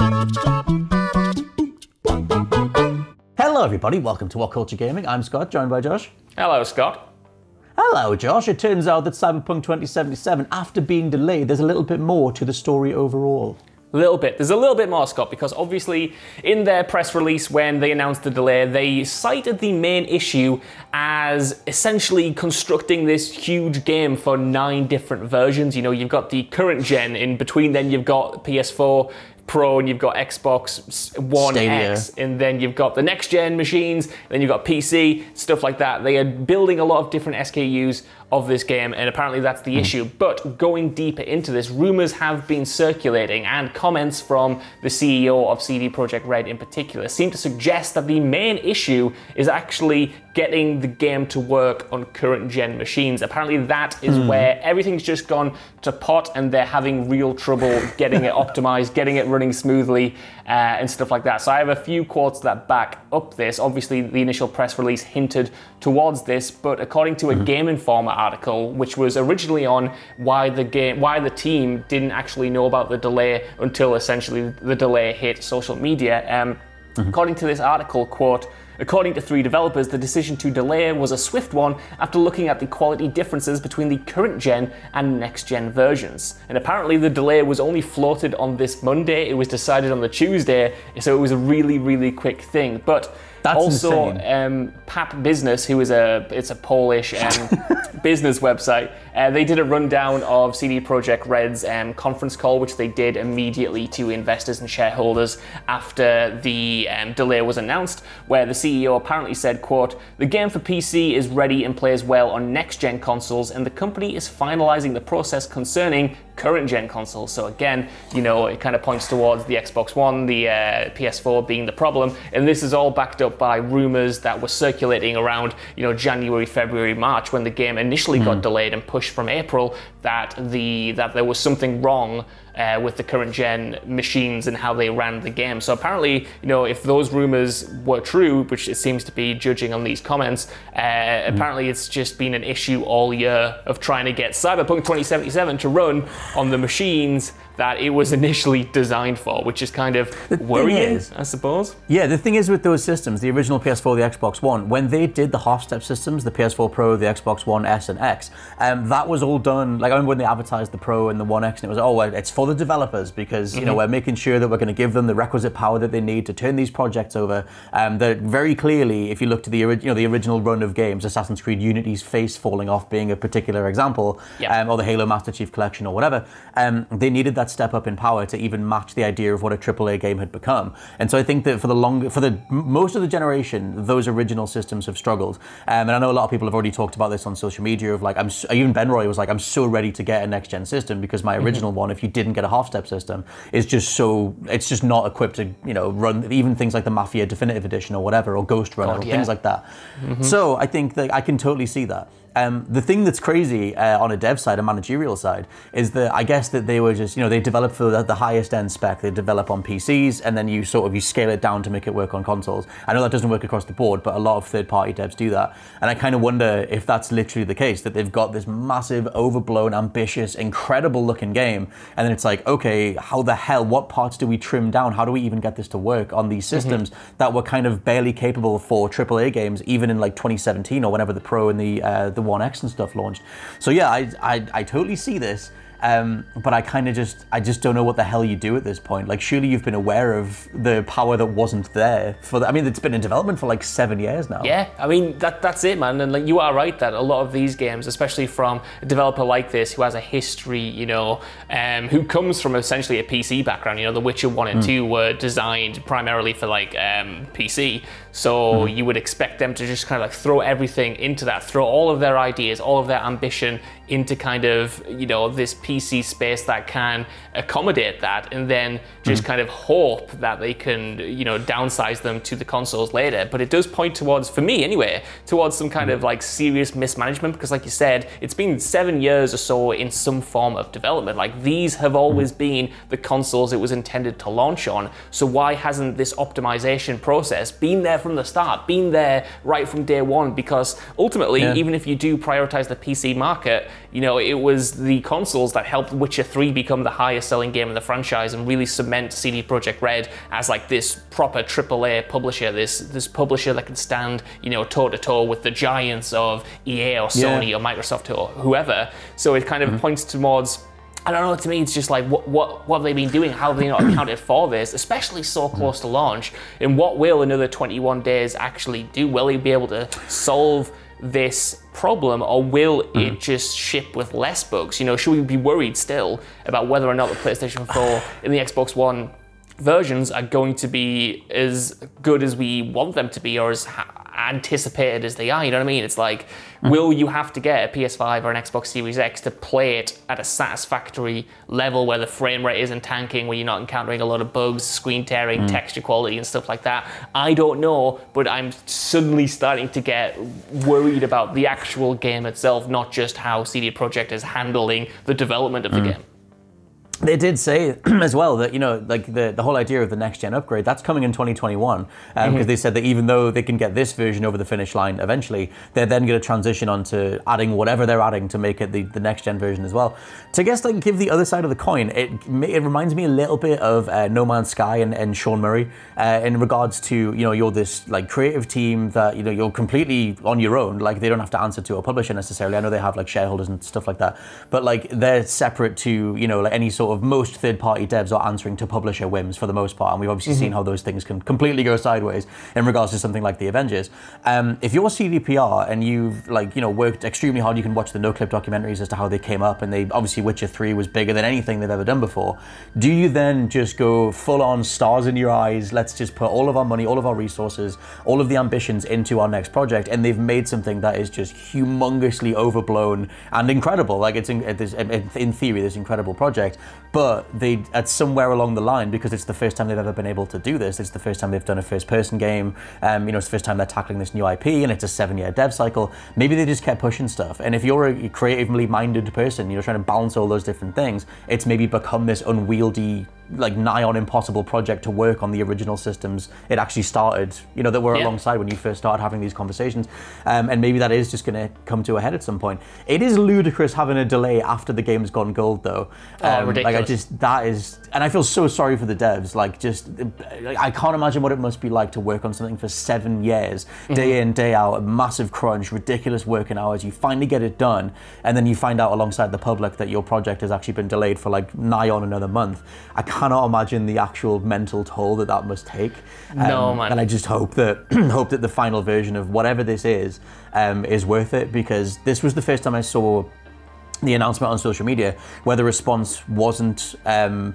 Hello everybody, welcome to WhatCulture Gaming. I'm Scott, joined by Josh. Hello, Scott. Hello, Josh. It turns out that Cyberpunk 2077, after being delayed, there's a little bit more to the story overall. There's a little bit more, Scott, because obviously in their press release when they announced the delay, they cited the main issue as essentially constructing this huge game for 9 different versions. You know, you've got the current gen, in between then you've got PS4 Pro, and you've got Xbox One Stadia. X, and then you've got the next gen machines, and then you've got PC, stuff like that. They are building a lot of different SKUs of this game, and apparently that's the issue. But going deeper into this, rumors have been circulating, and comments from the CEO of CD Projekt Red in particular seem to suggest that the main issue is actually getting the game to work on current gen machines. Apparently that is where everything's just gone to pot, and they're having real trouble getting it optimized, getting it running smoothly, and stuff like that. So I have a few quotes that back up this. Obviously the initial press release hinted towards this, but according to a Game Informer article, which was originally on why the team didn't actually know about the delay until essentially the delay hit social media, according to this article, quote, "According to 3 developers, the decision to delay was a swift one after looking at the quality differences between the current gen and next gen versions. And apparently the delay was only floated on this Monday. It was decided on the Tuesday, so it was a really, really quick thing." But that's also, insane. Pap Business, who is a Polish business website, they did a rundown of CD Projekt Red's conference call, which they did immediately to investors and shareholders after the delay was announced, where the CEO apparently said, quote, "The game for PC is ready and plays well on next-gen consoles, and the company is finalizing the process concerning current-gen consoles." So again, you know, it kind of points towards the Xbox One, the PS4 being the problem, and this is all backed up by rumors that were circulating around, you know, January, February, March, when the game initially got delayed and pushed from April, that there was something wrong with the current gen machines and how they ran the game. So apparently, you know, if those rumors were true, which it seems to be judging on these comments, apparently it's just been an issue all year of trying to get Cyberpunk 2077 to run on the machines that it was initially designed for, which is kind of worrying, I suppose. Yeah, the thing is with those systems, the original PS4, the Xbox One, when they did the half-step systems, the PS4 Pro, the Xbox One S and X, that was all done, like I remember when they advertised the Pro and the One X, and it was, oh, well, it's for the developers because, you know, we're making sure that we're going to give them the requisite power that they need to turn these projects over. That very clearly, if you look to the original run of games, Assassin's Creed Unity's face falling off being a particular example, or the Halo Master Chief Collection or whatever, they needed that step up in power to even match the idea of what a AAA game had become. And so I think that for most of the generation, those original systems have struggled. And I know a lot of people have already talked about this on social media of like, even Ben Roy was like, I'm so ready to get a next gen system because my original one, if you didn't get a half-step system, is just it's just not equipped to, you know, run even things like the Mafia Definitive Edition or whatever, or Ghost Runner or things like that. So I think that I can totally see that. The thing that's crazy on a dev side, a managerial side, is that I guess that they were just, you know, they develop for the highest end spec, they develop on PCs, and then you scale it down to make it work on consoles. I know that doesn't work across the board, but a lot of third-party devs do that. And I kind of wonder if that's literally the case, that they've got this massive, overblown, ambitious, incredible looking game, and then it's like, okay, how the hell, what parts do we trim down? How do we even get this to work on these systems that were kind of barely capable for AAA games, even in like 2017 or whenever the Pro and the One X and stuff launched. So yeah, I totally see this. But I just don't know what the hell you do at this point. Like, surely you've been aware of the power that wasn't there I mean, it's been in development for like 7 years now. Yeah, I mean, that's it, man. And like, you are right that a lot of these games, especially from a developer like this who has a history, you know, who comes from essentially a PC background, you know, The Witcher 1 and 2 were designed primarily for like PC. So you would expect them to just kind of like throw everything into that, throw all of their ideas, all of their ambition into kind of, you know, this PC space that can accommodate that, and then just kind of hope that they can, you know, downsize them to the consoles later. But it does point towards, for me anyway, towards some kind of like serious mismanagement, because like you said, it's been 7 years or so in some form of development. Like, these have always been the consoles it was intended to launch on. So why hasn't this optimization process been there from the start, been there right from day one? Because ultimately, even if you do prioritize the PC market, you know, it was the consoles that helped Witcher 3 become the highest selling game in the franchise and really cement CD Projekt Red as like this proper AAA publisher, this publisher that can stand, you know, toe to toe with the giants of EA or Sony or Microsoft or whoever. So it kind of points towards, I don't know, to me it's just like, what have they been doing? How have they not accounted for this, especially so close to launch? And what will another 21 days actually do? Will they be able to solve this problem, or will it just ship with less bugs? You know, should we be worried still about whether or not the PlayStation 4 and the Xbox One versions are going to be as good as we want them to be, or as anticipated as they are? You know what I mean? It's like, will you have to get a PS5 or an Xbox Series X to play it at a satisfactory level where the frame rate isn't tanking, where you're not encountering a lot of bugs, screen tearing, texture quality and stuff like that? I don't know, but I'm suddenly starting to get worried about the actual game itself, not just how CD Projekt is handling the development of the game. They did say as well that, you know, like the whole idea of the next gen upgrade, that's coming in 2021, because they said that even though they can get this version over the finish line eventually, they're then going to transition on to adding whatever they're adding to make it the next gen version as well. To guess, like, give the other side of the coin, it reminds me a little bit of No Man's Sky and Sean Murray in regards to, you know, you're this like creative team that, you know, you're completely on your own. Like, they don't have to answer to a publisher necessarily. I know they have like shareholders and stuff like that, but like they're separate to, you know, like any sort of, most third-party devs are answering to publisher whims for the most part, and we've obviously seen how those things can completely go sideways in regards to something like the Avengers. If you're CDPR and you've, like, you know, worked extremely hard, you can watch the no-clip documentaries as to how they came up, and they obviously, Witcher 3 was bigger than anything they've ever done before. Do you then just go full-on stars in your eyes, let's just put all of our money, all of our resources, all of the ambitions into our next project, and they've made something that is just humongously overblown and incredible? Like, it's in theory this incredible project, but they, at somewhere along the line, because it's the first time they've ever been able to do this, it's the first time they've done a first-person game, you know, it's the first time they're tackling this new IP, and it's a 7-year dev cycle. Maybe they just kept pushing stuff, and if you're a creatively minded person, you know, trying to balance all those different things, it's maybe become this unwieldy, like nigh on impossible project to work on the original systems it actually started, you know, that were alongside when you first started having these conversations, and maybe that is just going to come to a head at some point. It is ludicrous having a delay after the game's gone gold, though. Ridiculous. Like, that is, and I feel so sorry for the devs. Like, I can't imagine what it must be like to work on something for 7 years, day in, day out, a massive crunch, ridiculous working hours. You finally get it done, and then you find out alongside the public that your project has actually been delayed for like nigh on another month. I cannot imagine the actual mental toll that must take. No, man. And I just hope that the final version of whatever this is worth it, because this was the first time I saw the announcement on social media where the response wasn't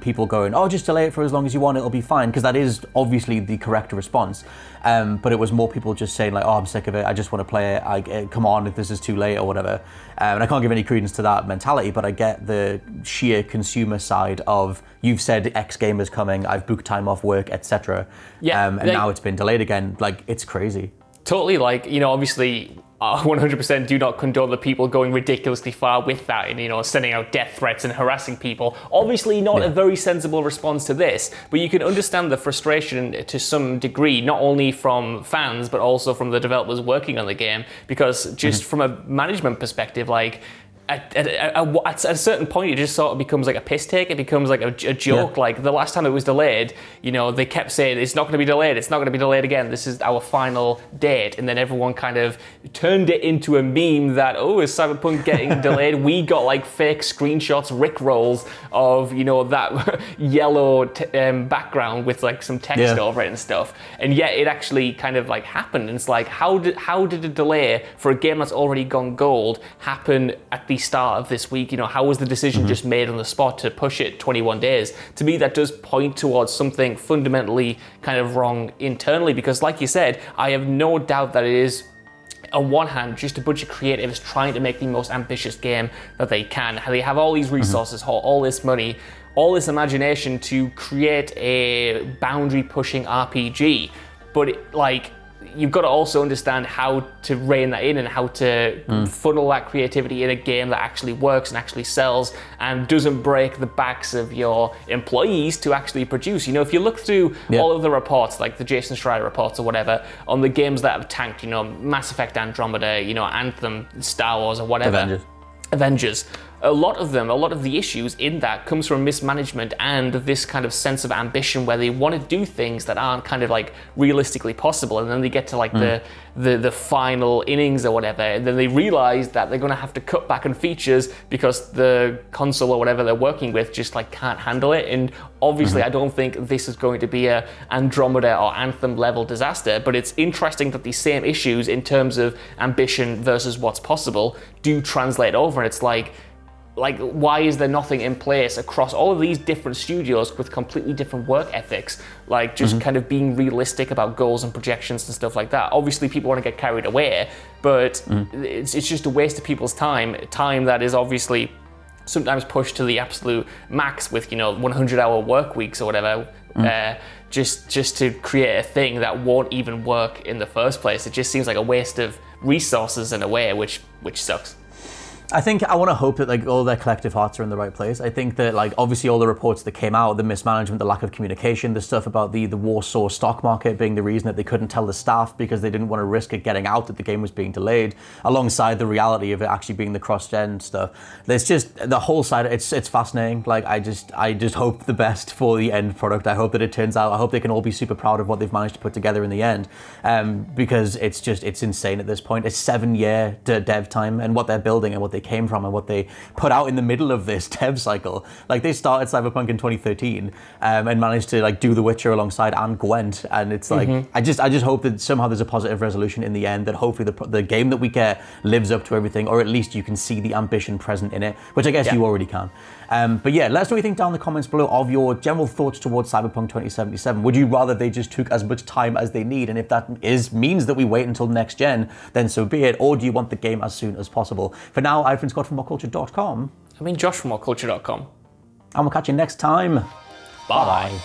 people going, oh, just delay it for as long as you want, it'll be fine, because that is obviously the correct response, but it was more people just saying like, oh, I'm sick of it, I just want to play it, come on, if this is too late or whatever. And I can't give any credence to that mentality, but I get the sheer consumer side of, you've said X game is coming, I've booked time off work, etc. And now it's been delayed again. Like, it's crazy. Totally, like, you know, obviously 100% do not condone the people going ridiculously far with that and, you know, sending out death threats and harassing people. Obviously not a very sensible response to this, but you can understand the frustration to some degree, not only from fans, but also from the developers working on the game, because just from a management perspective, like, at a certain point, it just sort of becomes like a piss take. It becomes like a joke. Yeah. Like, the last time it was delayed, you know, they kept saying, it's not going to be delayed, it's not going to be delayed again, this is our final date. And then everyone kind of turned it into a meme that, oh, is Cyberpunk getting delayed? We got like fake screenshots, rickrolls of, you know, that yellow background with like some text over it and stuff. And yet it actually kind of like happened. And it's like, how did a delay for a game that's already gone gold happen at the start of this week? You know, how was the decision just made on the spot to push it 21 days? To me, that does point towards something fundamentally kind of wrong internally, because like you said, I have no doubt that it is, on one hand, just a bunch of creatives trying to make the most ambitious game that they can. They have all these resources, all this money, all this imagination to create a boundary-pushing RPG, but like, you've got to also understand how to rein that in and how to funnel that creativity in a game that actually works and actually sells and doesn't break the backs of your employees to actually produce. You know, if you look through all of the reports, like the Jason Schreier reports or whatever, on the games that have tanked, you know, Mass Effect Andromeda, you know, Anthem, Star Wars or whatever. Avengers. Avengers. A lot of the issues in that comes from mismanagement and this kind of sense of ambition where they want to do things that aren't kind of like realistically possible, and then they get to like the final innings or whatever, and then they realize that they're going to have to cut back on features because the console or whatever they're working with just like can't handle it. And obviously I don't think this is going to be a Andromeda or Anthem level disaster, but it's interesting that these same issues in terms of ambition versus what's possible do translate over, and it's like why is there nothing in place across all of these different studios with completely different work ethics, like just kind of being realistic about goals and projections and stuff like that? Obviously people want to get carried away, but it's just a waste of people's time that is obviously sometimes pushed to the absolute max with 100-hour work weeks or whatever, just to create a thing that won't even work in the first place. It just seems like a waste of resources in a way, which sucks. I think I want to hope that like all their collective hearts are in the right place. I think that like obviously all the reports that came out, the mismanagement, the lack of communication, the stuff about the Warsaw stock market being the reason that they couldn't tell the staff because they didn't want to risk it getting out that the game was being delayed, alongside the reality of it actually being the cross-gen stuff. There's just the whole side. It's fascinating. Like I just hope the best for the end product. I hope that it turns out. I hope they can all be super proud of what they've managed to put together in the end, because it's insane at this point. It's 7-year dev time, and what they're building and what they came from and what they put out in the middle of this dev cycle. Like they started Cyberpunk in 2013 and managed to like do The Witcher alongside and Gwent, and it's like I just hope that somehow there's a positive resolution in the end, that hopefully the game that we get lives up to everything, or at least you can see the ambition present in it, which I guess you already can. But yeah, let us know what you think down in the comments below of your general thoughts towards Cyberpunk 2077. Would you rather they just took as much time as they need, and if that means that we wait until next gen, then so be it, or do you want the game as soon as possible? For now, I've been Scott from WhatCulture.com. I mean Josh from WhatCulture.com. And we'll catch you next time. Bye.